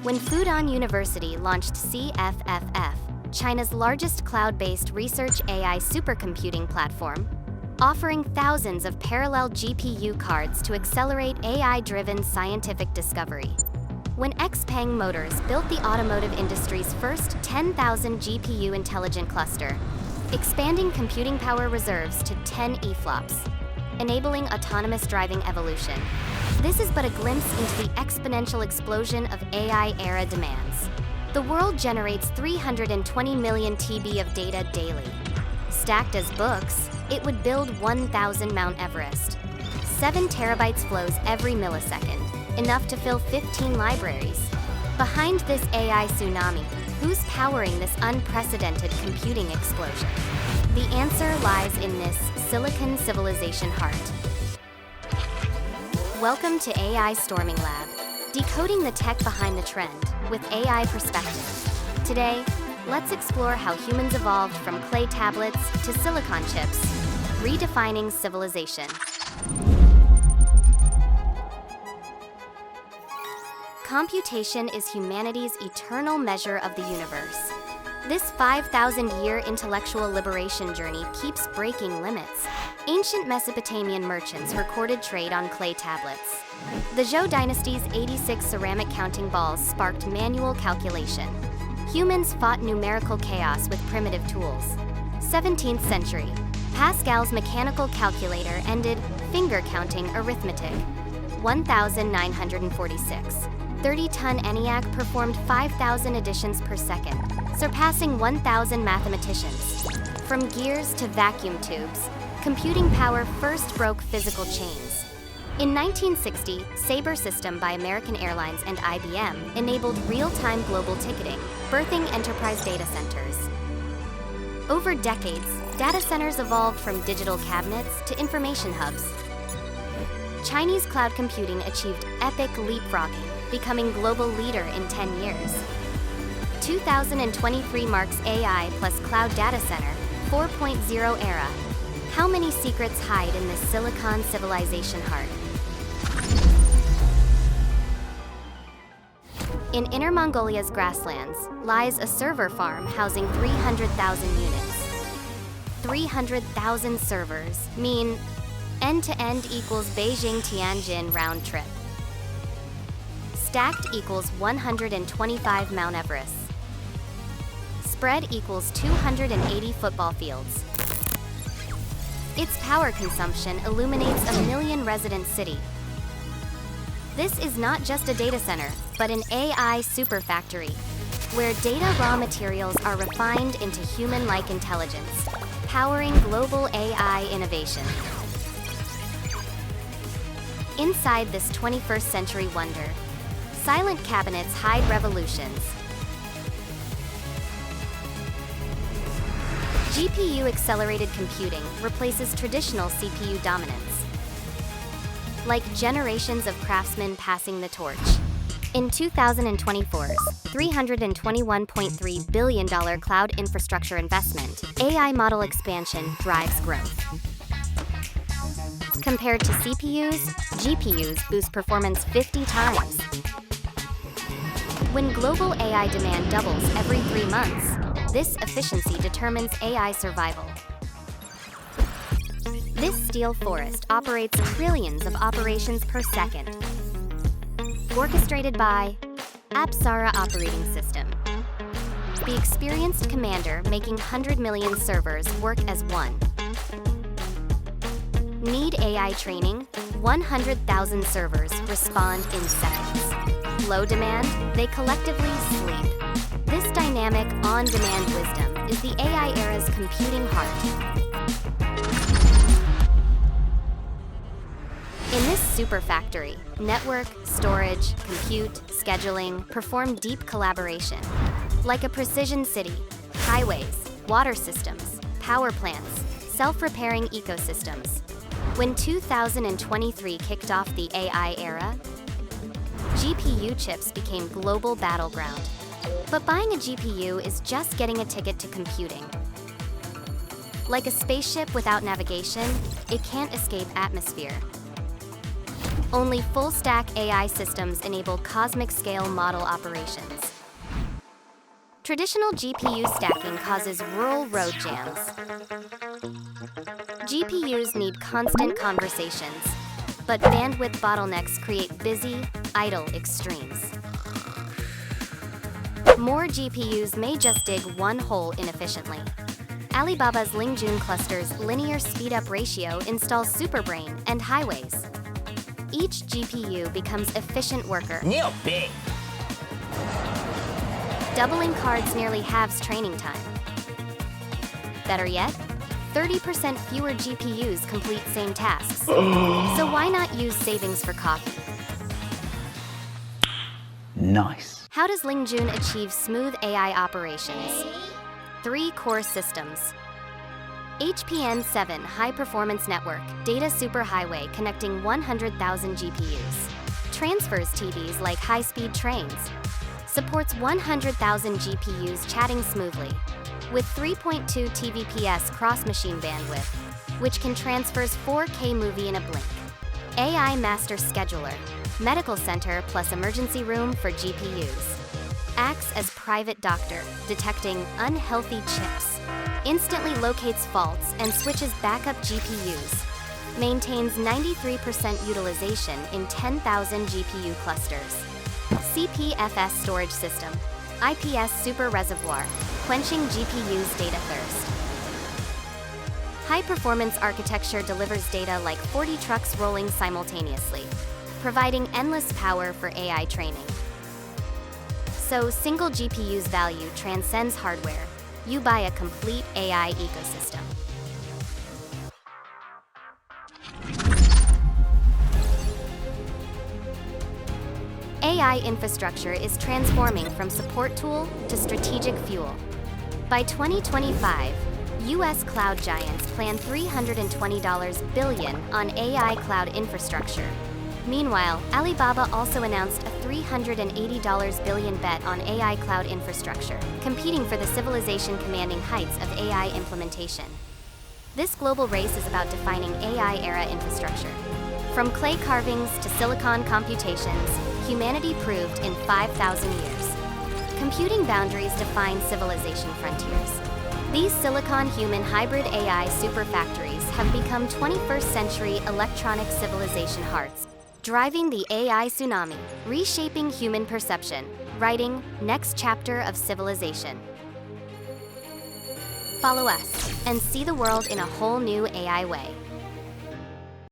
When Fudan University launched CPFS, China's largest cloud-based research AI supercomputing platform, offering thousands of parallel GPU cards to accelerate AI-driven scientific discovery. When XPeng Motors built the automotive industry's first 10,000 GPU intelligent cluster, expanding computing power reserves to 10 EFLOPS, enabling autonomous driving evolution. This is but a glimpse into the exponential explosion of AI-era demands. The world generates 320 million TB of data daily. Stacked as books, it would build 1,000 Mount Everest. 7 terabytes flows every millisecond, enough to fill 15 libraries. Behind this AI tsunami, who's powering this unprecedented computing explosion? The answer lies in this Silicon civilization heart. Welcome to AI Storming Lab, decoding the tech behind the trend with AI perspective. Today, let's explore how humans evolved from clay tablets to silicon chips, redefining civilization. Computation is humanity's eternal measure of the universe. This 5,000-year intellectual liberation journey keeps breaking limits. Ancient Mesopotamian merchants recorded trade on clay tablets. The Zhou dynasty's 86 ceramic counting balls sparked manual calculation. Humans fought numerical chaos with primitive tools. 17th century, Pascal's mechanical calculator ended finger-counting arithmetic. 1946, 30-ton ENIAC performed 5,000 additions per second, surpassing 1,000 mathematicians. From gears to vacuum tubes, computing power first broke physical chains. In 1960, Sabre system by American Airlines and IBM enabled real-time global ticketing, birthing enterprise data centers. Over decades, data centers evolved from digital cabinets to information hubs. Chinese cloud computing achieved epic leapfrogging, becoming global leader in 10 years. 2023 marks AI plus cloud data center 4.0 era. How many secrets hide in this silicon civilization heart? In Inner Mongolia's grasslands lies a server farm housing 300,000 units. 300,000 servers mean end-to-end equals Beijing-Tianjin round trip. Stacked equals 125 Mount Everest. Spread equals 280 football fields. Its power consumption illuminates a 1 million resident city. This is not just a data center, but an AI superfactory, where data raw materials are refined into human-like intelligence, powering global AI innovation. Inside this 21st century wonder, silent cabinets hide revolutions. GPU-accelerated computing replaces traditional CPU dominance. Like generations of craftsmen passing the torch. In 2024's $321.3 billion cloud infrastructure investment, AI model expansion drives growth. Compared to CPUs, GPUs boost performance 50 times. When global AI demand doubles every 3 months, this efficiency determines AI survival. This steel forest operates trillions of operations per second. Orchestrated by Apsara operating system. The experienced commander making 100 million servers work as one. Need AI training? 100,000 servers respond in seconds. Low demand? They collectively sleep. This dynamic, on-demand wisdom is the AI era's computing heart. In this superfactory, network, storage, compute, scheduling perform deep collaboration. Like a precision city, highways, water systems, power plants, self-repairing ecosystems. When 2023 kicked off the AI era, GPU chips became global battleground. But buying a GPU is just getting a ticket to computing. Like a spaceship without navigation, it can't escape atmosphere. Only full-stack AI systems enable cosmic-scale model operations. Traditional GPU stacking causes rural road jams. GPUs need constant conversations, but bandwidth bottlenecks create busy, idle extremes. More GPUs may just dig one hole inefficiently. Alibaba's Lingjun cluster's linear speed-up ratio installs superbrain and highways. Each GPU becomes efficient worker. Doubling cards nearly halves training time. Better yet, 30% fewer GPUs complete same tasks. So why not use savings for coffee? Nice. How does Lingjun achieve smooth AI operations? 3 core systems. HPN7 high-performance network, data superhighway connecting 100,000 GPUs. Transfers TVs like high-speed trains. Supports 100,000 GPUs chatting smoothly. With 3.2 TVPS cross-machine bandwidth, which can transfers 4K movie in a blink. AI Master Scheduler, medical center plus emergency room for GPUs. Acts as private doctor, detecting unhealthy chips. Instantly locates faults and switches backup GPUs. Maintains 93% utilization in 10,000 GPU clusters. CPFS storage system, IPS super reservoir, quenching GPU's data thirst. High-performance architecture delivers data like 40 trucks rolling simultaneously, providing endless power for AI training. So single GPU's value transcends hardware. You buy a complete AI ecosystem. AI infrastructure is transforming from support tool to strategic fuel. By 2025, US cloud giants plan $320 billion on AI cloud infrastructure. Meanwhile, Alibaba also announced a $380 billion bet on AI cloud infrastructure, competing for the civilization commanding heights of AI implementation. This global race is about defining AI-era infrastructure. From clay carvings to silicon computations, humanity proved in 5,000 years. Computing boundaries define civilization frontiers. These silicon-human hybrid AI superfactories have become 21st century electronic civilization hearts, driving the AI tsunami, reshaping human perception, writing next chapter of civilization. Follow us and see the world in a whole new AI way.